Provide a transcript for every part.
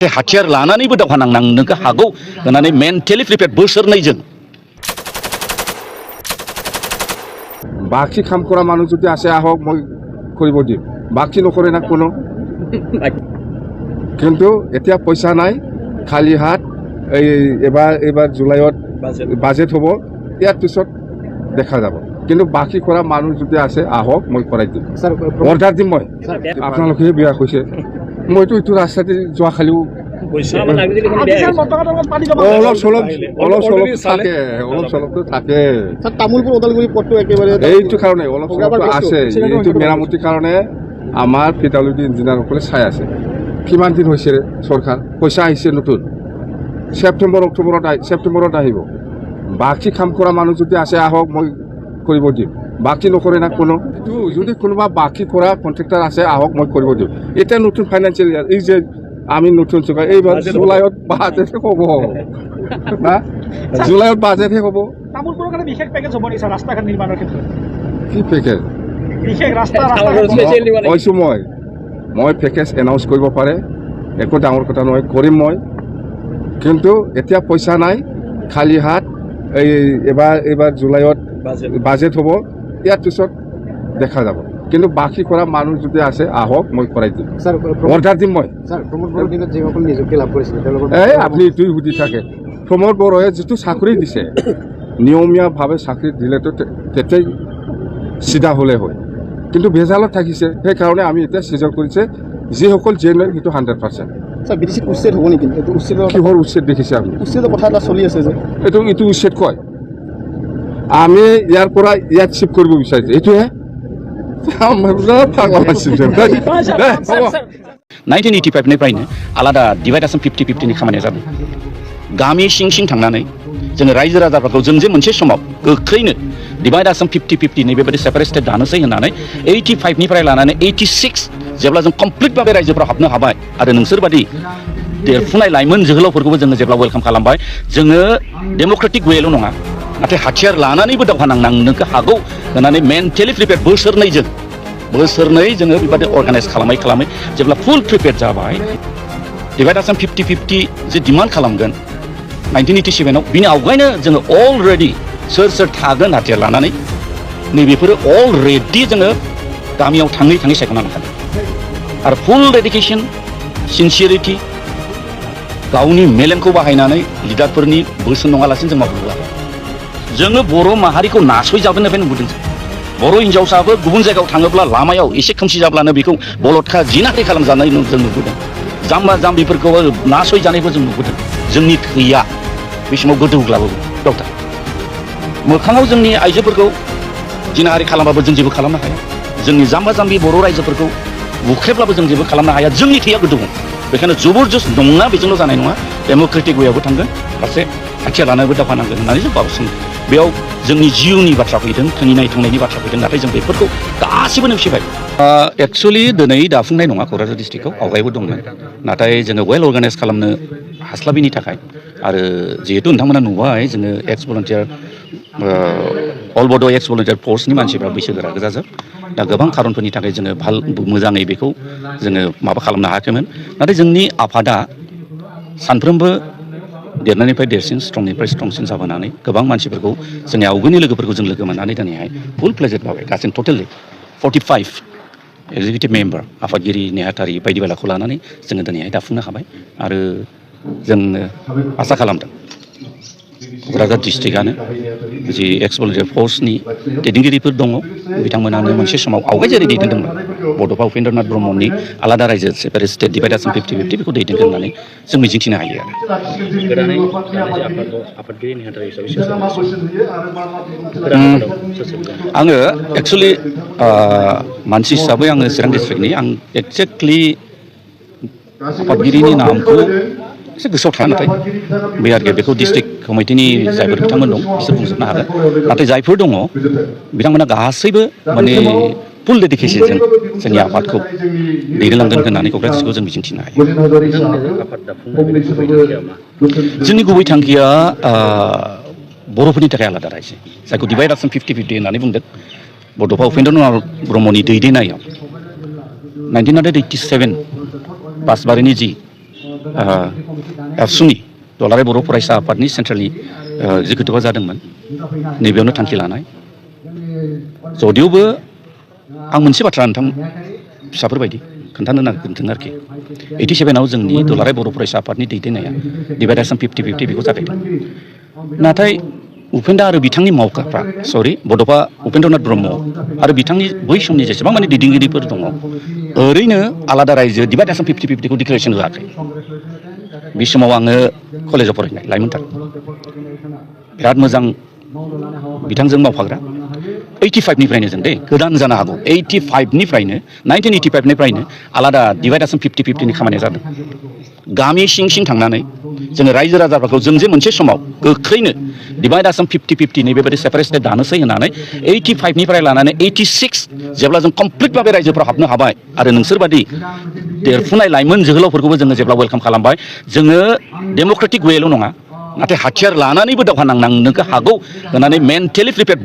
हाथियार लानानैबो दावहा नांनो हागौ होननानै मेन्टेलि प्रिपेयार बोसोरनैजों বাকি কাম কৰা মানুহ যদি আছে আহক মই কৰিব দিম বাকি নকৰে না কোনো কিন্তু এতিয়া পইচা নাই খালি হাত এই এবাৰ জুলাইত বাজেট হ'ব ইয়াৰ পিছত দেখা যাব কিন্তু বাকি কৰা মানুহ যদি আছে আহক মই কৰাই দিম অৰ্ডাৰ দিম মই আপোনালোকে বিয়া কৈছে মইতো এইটো ৰাস্তাতে যোৱা খালিও অলপ চলপটো থাকে তামোলপুৰ ওদালগুৰি পথটো একেবাৰে এইটো কাৰণে অলপ চলপটো আছে এইটো মেৰামতিৰ কাৰণে আমাৰ PWD ইঞ্জিনিয়াৰসকলে চাই আছে কিমান দিন হৈছে চৰকাৰ পইচা আহিছে নতুন ছেপ্টেম্বৰত আহিব বাকি কাম কৰা মানুহ যদি আছে আহক মই কৰিব দিম বাকি নকৰে না কোনো যদি কোনোবা বাকি কৰা কন্ট্ৰেক্টৰ আছে আহক মই কৰিব দিম এতিয়া নতুন ফাইনেন্সিয়েল ইয়াৰ এই যে আমি নতুন চৰকাৰ এইবাৰ জুলাইত বাজেটহে হ'ব না জুলাইত বাজেটহে হ'ব তামোলপুৰৰ কাৰণে বিশেষ পেকেজ হ'ব নিছা ৰাস্তাঘাট নিৰ্মাণৰ ক্ষেত্ৰত কি পেকেজ বিশেষ ৰাস্তা কৈছোঁ মই পেকেজ এনাউন্স কৰিব পাৰে একো ডাঙৰ কথা নহয় কৰিম মই কিন্তু এতিয়া পইচা নাই খালি হাত এইবাৰ জুলাইত বাজেট হ'ব ইয়াৰ পিছত দেখা যাব কিন্তু বাকি কৰা মানুহ যদি আছে আহক মই কৰাই দিম অৰ্ডাৰ দিম মই এই আপুনি এইটোৱে সুধি থাকে প্ৰমোদ বড়োৱে যিটো চাকৰি দিছে নিয়মীয়াভাৱে চাকৰি দিলেতো তেতিয়াই চিধা হ'লে হয় কিন্তু ভেজালত থাকিছে সেইকাৰণে আমি এতিয়া চিজন কৰিছে যিসকল জেনুৱেল সেইটো 100%। বিদেশী উচ্ছেদ হ'ব নেকি কিহৰ উচ্ছেদ দেখিছে আপুনি উচ্ছেদৰ কথা এটা চলি আছে যে এইটো উচ্ছেদ কয় আমি ইয়াৰ পৰা ইয়াত চিফ্ট কৰিব বিচাৰিছোঁ এইটোহে 1985 निफ्रायनो आलादा डिभाइड आसाम 50-50 नि खामानिया जादों गामि सिं थांनानै जोङो रायजो राजाफोरखौ जों जे मोनसे समाव गोख्रैनो डिभाइड आसाम 50-50 नि बेबायदि सेपारेट स्टेट दानोसै होननानै 85 निफ्राय लानानै 86 जेब्ला जों कमप्लिट भाबे रायजोफोराव हाबनो हाबाय आरो नोंसोरबादि देरफुनाय लाइमोन जोहोलावफोरखौबो जोङो जेब्ला वेलकाम खालामबाय जोङो डेम'क्रेटिक वेल' नङा नाथाय हाथियार लानानैबो दावहा नांनो हागौ होननानै मेन्टेलि प्रिपेयार बोसोरनै जोङो बेबायदि अर्गानाइज खालामै जेब्ला फुल प्रिपेयार जाबाय डिभाइड आसाम 50-50 जे डिमान्ड खालामगोन 1987 आव बिनि आवगायनो जोङो अलरेडि सोर थागोन हाथियार लानानै नैबेफोरो अलरेडि जोङो गामियाव थाङै सायख'ना लाखादों आरो फुल डेडिकेसन सिनसियारिटि गावनि मेलेमखौ बाहायनानै लिडारफोरनि बोसोन नङालासिनो जों मावबोआखै जोङो बर' माहारिखौ नासयजाबोनायनिफ्राय नुबोदों बर' हिन्जावसाबो गुबुन जायगायाव थाङोब्ला लामायाव एसे खोमसि जाब्लानो बेखौ बलदखा जिनाहारि खालामजानाय जों नुबोदों जाम्बा जाम्बिफोरखौ नासयजानायबो जों नुबोदों जोंनि थैया बे समाव गोदौग्लाबो डक्टर मोखाङाव जोंनि आइजोफोरखौ जिनाहारि खालामबाबो जों जेबो खालामनो हाया जोंनि जाम्बा जाम्बि बर' रायजोफोरखौ बुख्रेब्लाबो जों जेबो खालामनो हाया जोंनि थैया गोदौगोन बेखायनो जबरदस्त नङा बेजोंल' जानाय नङा डेम'क्रेटिक वेयावबो थांगोन फारसे हाथियार लानानैबो दावहा नांगोन होननानै जों बावसों बेयाव जोंनि जिउनि बाथ्रा फैदों थैनाय थांनायनि बाथ्रा फैदों नाथाय जों बेफोरखौ गासिबो नेवसिबाय एक्सुवेलि दिनै दाफुंनाय नङा क'क्राझार डिस्ट्रिक्टआव आवगायबो दंमोन नाथाय जोङो वेल अर्गानाइज खालामनो हास्लाबिनि थाखाय आरो जिहेतु नोंथांमोना नुबाय जोङो एक्स भलन्टियार अल बड' एक्स भलन्टियार फर्सनि मानसिफ्रा बैसोगोरा गोजाजोब दा गोबां खारनफोरनि थाखाय जोङो मोजाङै बेखौ जोङो माबा खालामनो हायाखैमोन नाथाय जोंनि आफादा सानफ्रोमबो देरनायनिफ्राय देरसिन स्ट्रंनिफ्राय स्ट्रंसिन जाबोनानै गोबां मानसिफोरखौ जोंनि आवगोलनि लोगोफोरखौ जों लोगो मोननानै दिनैहाय फुल प्लेजेड जाबाय गासै टटेलि 45 एक्जिकिउटिभ मेम्बार आफादगिरि नेहाथारि बायदि बायलाखौ लानानै जोङो दिनैहाय दाफुंनो हाबाय आरो जोङो आसा खालामदों क'क्राझार डिस्ट्रिक्टआनो जि एक्स भलन्टियार फर्सनि दैदेनगिरिफोर दङ बिथांमोनानो मोनसे समाव आवगाय जेरै दैदेनदोंमोन बड'फा उपेन्द्रनाथ ब्रह्मनि आलादा रायजो सेपारेट स्टेट डिभाइड आसाम 50-50 बेखौ दैदेनगोन होननानै जों मिजिंथिनो हायो आरो आङो एक्सुवेलि मानसि हिसाबै आङो चिरां डिस्ट्रिक्टनि आं एक्जेक्टलि आफादगिरिनि नामखौ एसे गोसोआव थाया नाथाय बे आरोखि बेखौ डिस्ट्रिक्ट कमिटिनि जायफोर बिथांमोन दं बिसोर बुंजोबनो हागोन नाथाय जायफोर दङ बिथांमोना गासैबो माने फुल डेडिकेसनजों जोंनि आफादखौ दैदेनलांगोन होननानै क'क्राझार डिस्ट्रिक्टखौ जों मिजिंथिनो हायो जोंनि गुबै थांखिया बर'फोरनि थाखाय आलादा रायजो जायखौ डिभाइड आसाम 50-50 होननानै बुंदों बड'फा उपेन्द्रनाथ ब्रह्मनि दैदेननायाव 1987 बासबारिनि जि एबसुनि दुलाराय बर' फरायसा आफादनि सेन्ट्रेलनि जि खोथाया जादोंमोन नैबेयावनो थांखि लानाय जदिउबो आं मोनसे बाथ्रा नोंथां फिसाफोरबायदि खोन्थानो नागिरदों आरोखि 87आव जोंनि दुलाराय बर' फरायसा आफादनि दैदेननाया डिभाइडेसन 50-50 बेखौ जागायदों नाथाय उपेन्द्र आरो बिथांनि मावग्राफ्रा बड'फा उपेन्द्रनाथ ब्रह्म आरो बिथांनि बै समनि जेसेबां माने दैदेनगिरिफोर दङ ओरैनो आलादा रायजो डिभाइडेसन 50-50 खौ डिक्लेरेसन होआखै बे समाव आङो कलेजाव फरायनाय लाइमोनथार बिराद मोजां बिथांजों मावफाग्रा 85निफ्रायनो जों गोदान जानो हागौ 1985निफ्रायनो आलादा डिभाइडेसन 50-50नि खामानिया जादों गामि सिं सिं थांनानै जोङो रायजो राजाफोरखौ जों जे मोनसे समाव गोख्रैनो डिभाइडेसन 50-50 नि बेबायदि सेपारेट स्टेट दानोसै होननानै 85निफ्राय लानानै 86 जेब्ला जों कमप्लिट भाबे रायजोफ्राव हाबनो हाबाय आरो नोंसोरबादि देरफुनाय लाइमोन जोहोलावफोरखौबो जोङो जेब्ला वेलकाम खालामबाय जोङो डेम'क्रेटिक वेल' नङा नाथाय हाथियार लानानैबो दावहा नांनो हागौ होननानै मेन्टेलि प्रिपेयार्ड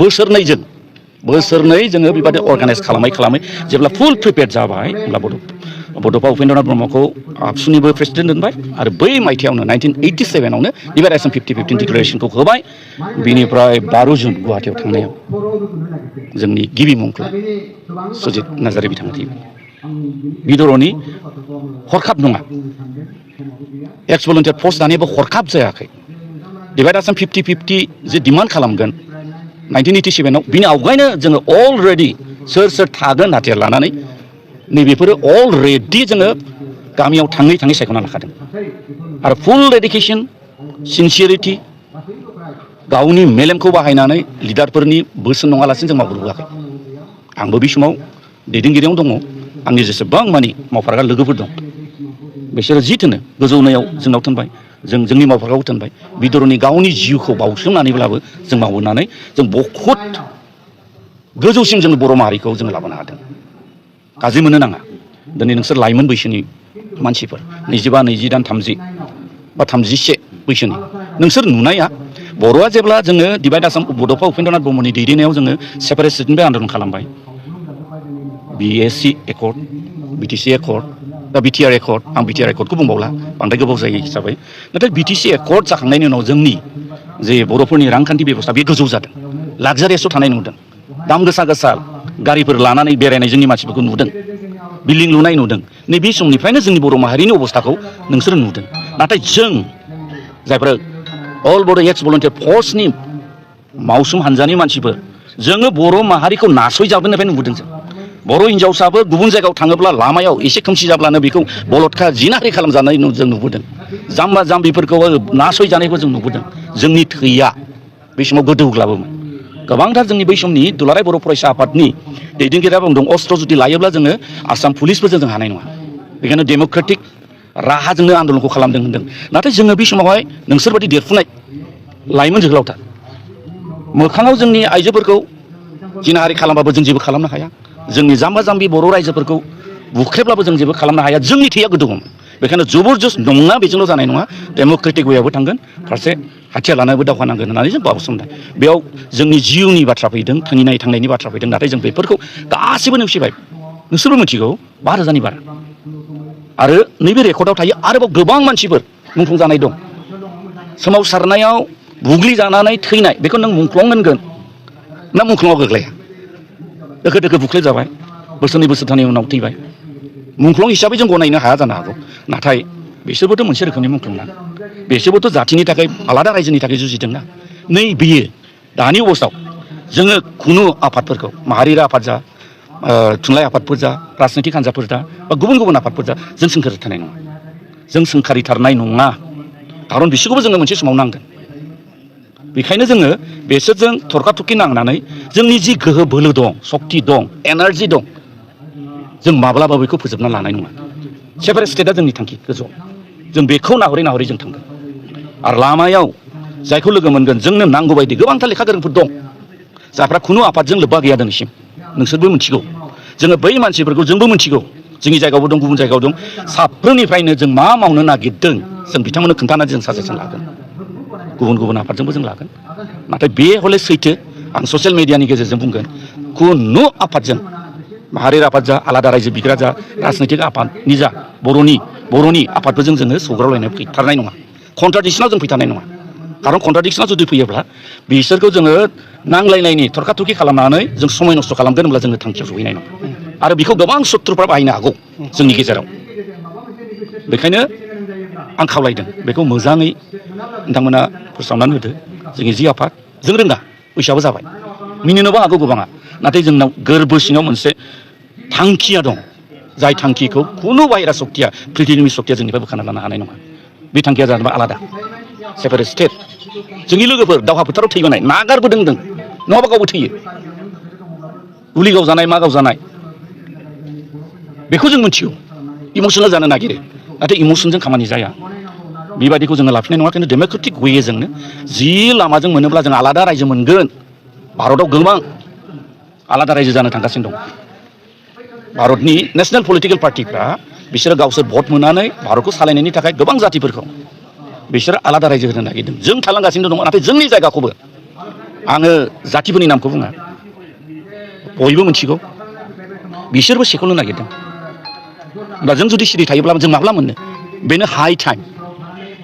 बोसोरनै जोङो बेबायदि अर्गानाइज खालामै जेब्ला फुल प्रिपेयार्ड जाबाय होमब्ला बड'फा उपेन्द्रनाथ ब्रह्मखौ आबसुनिबो प्रेसिडेन्ट दोनबाय आरो बै मायथाइयावनो 1987आवनो डिभाइडेसन 50-50 डिक्लेरेसनखौ होबाय बिनिफ्राय 12 जुन गुवाहाटियाव थांनायाव जोंनि गिबि मुंख्लं सुजित नार्जारि बिथाङा थैबाय बिदरनि हरखाब नङा एक्स भलन्टियार पस्ट दानायाबो हरखाब जायाखै डिभाइडेसन 50-50 जे डिमान्ड खालामगोन 1987आव बिनि आवगायनो जोङो अलरेडि सोर थागोन हाथियार लानानै नैबेफोरो अलरेडि जोङो गामियाव थाङै सायख'ना लाखादों आरो फुल डेडिकेसन सिनसियारिटि गावनि मेलेमखौ बाहायनानै लिडारफोरनि बोसोन नङालासिनो जों मावबोआखै आंबो बे समाव दैदेनगिरियाव दङ आंनि जेसेबां मानि मावफाग्रा लोगोफोर दं बिसोरो जि थोनो गोजौनायाव जोंनाव थोनबाय जोंनि मावफाग्राखौ थोनबाय बिदरनि गावनि जिउखौ बावसोमनानैब्लाबो जों मावनानै जों बहुद गोजौसिम जों बर' माहारिखौ जों लाबोनो हादों गाज्रि मोननो नाङा दिनै नोंसोर लाइमोन बैसोनि मानसिफोर 25, 20 दान 30 बा 31 बैसोनि नोंसोर नुनाया बर'आ जेब्ला जोङो डिभाइडेसन बड'फा उपेन्द्रनाथ ब्रह्मनि दैदेननायाव जोङो सेपारेट स्टेटनिफ्राय आन्दलन खालामबाय BSc एकर्ड BTC एकर्ड दा BTR एकर्ड आं BTR एकर्डखौ बुंबावला बांद्राय गोबाव जायो हिसाबै नाथाय BTC एकर्ड जाखांनायनि उनाव जोंनि जे बर'फोरनि रांखान्थि बेबस्था बे गोजौ जादों लाक्जारियासआव थानाय नुदों दाम गोसा गारिफोर लानानै बेरायनाय जोंनि मानसिफोरखौ नुदों बिल्डिं लुनाय नुदों नैबे समनिफ्रायनो जोंनि बर' माहारिनि अबस्थाखौ नोंसोरो नुदों नाथाय जों जायफोर अल बड' एक्स भलन्टियार फर्सनि मावसुम हान्जानि मानसिफोर जोङो बर' माहारिखौ नासयजाबोनायनिफ्राय नुबोदों जों बर' हिन्जावसाबो गुबुन जायगायाव थाङोब्ला लामायाव एसे खोमसि जाब्लानो बेखौ बलदखा जिनाहारि खालामजानाय जों नुबोदों जाम्बा जाम्बिफोरखौ नासयजानायखौ जों नुबोदों जोंनि थैया बे समाव गोदौग्लाबोमोन गोबांथार जोंनि बै समनि दुलाराय बर' फरायसा आफादनि दैदेनगिरिया बुंदों अस्त्र जुदि लायोब्ला जोङो आसाम पुलिसफोरजों जों हानाय नङा बेखायनो डेम'क्रेटिक राहाजोंनो आन्दलनखौ खालामदों होनदों नाथाय जोङो बे समावहाय नोंसोरबादि देरफुनाय लाइमोन जोहोलावथार मोखाङाव जोंनि आइजोफोरखौ जिनाहारि खालामबाबो जों जेबो खालामनो हाया जोंनि जाम्बा जाम्बि बर' रायजोफोरखौ बुख्रेब्लाबो जों जेबो खालामनो हाया जोंनि थैया गोदौमोन बेखायनो जबरजस्त नङा बेजोंल' जानाय नङा डेम'क्रेटिक वेयावबो थांगोन फारसे हाथियार लानानैबो दावहा नांगोन होननानै जों बावसोमबाय बेयाव जोंनि जिउनि बाथ्रा फैदों थैनाय थांनायनि बाथ्रा फैदों नाथाय जों बेफोरखौ गासिबो नेवसिबाय नोंसोरबो मिथिगौ 5000नि बारा आरो नैबे रेकर्डआव थायो आरोबाव गोबां मानसिफोर मुंख्लं जानाय दं सोमावसारनायाव बुग्लिजानानै थैनाय बेखौ नों मुंख्लं होनगोन ना मुंख्लङाव गोग्लैया दोखो बुख्लेब जाबाय बोसोरनै बोसोरथामनि उनाव थैबाय मुंख्लं हिसाबै जों गनायनो हाया जानो हागौ नाथाय बिसोरबोथ' मोनसे रोखोमनि मुंख्लं ना बिसोरबोथ' जाथिनि थाखाय आलादा रायजोनि थाखाय जुजिदोंना नै बियो दानि अबस्थायाव जोङो खुनु आफादफोरखौ माहारियारि आफाद जा थुनलाइ आफादफोर जा राजनैतिक हान्जाफोर जा बा गुबुन आफादफोर जा जों सोंखारिथारनाय नङा जों सोंखारिथारनाय नङा खारन बिसोरखौबो जोङो मोनसे समाव नांगोन बेखायनो जोङो बेसोरजों थरखा थरखि नांनानै जोंनि जि गोहो बोलो दं सक्ति दं एनार्जि दं जों माब्लाबा बेखौ फोजोबना लानाय नङा सेपारेट स्टेटआ जोंनि थांखि गोजौआव जों बेखौ नाहरै जों थांगोन आरो लामायाव जायखौ लोगो मोनगोन जोंनो नांगौ बायदि गोबांथार लेखा गोरोंफोर दं जायफ्रा खुनु आफादजों लोब्बा गैया दिनैसिम नोंसोरबो मिथिगौ जोङो बै मानसिफोरखौ जोंबो मिथिगौ जोंनि जायगायावबो दं गुबुन जायगायाव दं साफ्रोमनिफ्रायनो जों मा मावनो नागिरदों जों बिथांमोननो खोन्थानानै जों साजेसन लागोन गुबुन आफादजोंबो जों लागोन नाथाय बे हले सैथो आं ससियेल मिडियानि गेजेरजों बुंगोन खुनु आफादजों माहारियारि आफाद जा आलादा रायजो बिग्रा जा राजनैतिक आफाद निजा बर'नि आफादफोरजों जोङो सौग्रावलायनाय फैथारनाय नङा कन्ट्राडिक्सनाव जों फैथारनाय नङा खारन कन्ट्राडिक्सनाव जुदि फैयोब्ला बिसोरखौ जोङो नांलायनायनि थरखा-थरखि खालामनानै जों समाय नस्थ' खालामगोन होनब्ला जोङो थांखियाव सहैनाय नङा आरो बेखौ गोबां सुथ्रुफ्रा बाहायनो हागौ जोंनि गेजेराव बेखायनो आं खावलायदों बेखौ मोजाङै नोंथांमोना फोसावनानै होदो जोंनि जि आफाद जों रोङा बैसोआबो जाबाय मिनिनोबो हागौ गोबाङा नाथाय जोंनाव गोरबो सिङाव मोनसे थांखिया दं जाय थांखिखौ खुनु बाहेरा सक्तिया पृथिबिनि सक्तिया जोंनिफ्राय बोखाना लानो हानाय नङा बे थांखिया जादों आलादा सेपारेट स्टेट जोंनि लोगोफोर दावहा फोथाराव थैबोनाय नागारबोदों नङाबा गावबो थैयो गुलि गावजानाय मा गावजानाय बेखौ जों मिथियो इमसनेल जानो नागिरो नाथाय इमसनजों खामानि जाया बेबायदिखौ जोङो लाफिननाय नङा खिन्थु डेम'क्रेटिक वेयै जोंनो जि लामाजों मोनोब्ला जों आलादा रायजो मोनगोन भारताव गोबां आलादा रायजो जानो थांगासिनो दं भारतनि नेशनेल पलिटिकेल पार्टिफ्रा बिसोरो गावसोर भट मोननानै भारतखौ सालायनायनि थाखाय गोबां जातिफोरखौ बिसोरो आलादा रायजो होनो नागिरदों जों थालांगासिनो दङ नाथाय जोंनि जायगाखौबो आङो जातिफोरनि नामखौ बुङा बयबो मिथिगौ बिसोरबो सेख'नो नागिरदों होमब्ला जों जुदि सिरि थायोब्ला जों माब्ला मोननो बेनो हाइ टाइम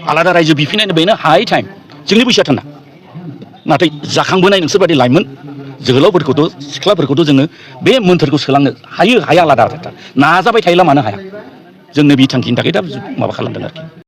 आलादा रायजो बिफिननायनि बेनो हाइ टाइम जोंनि बैसोआ थाना नाथाय जाखांबोनाय नोंसोरबायदि लाइमोन जोहोलावफोरखौथ' सिख्लाफोरखौथ' जोङो बे मोन्थोरखौ सोलांनो हायो हाया आलादा नाजाबाय थायोब्ला मानो हाया जोंनो बि थांखिनि थाखाय दा माबा खालामदों आरोखि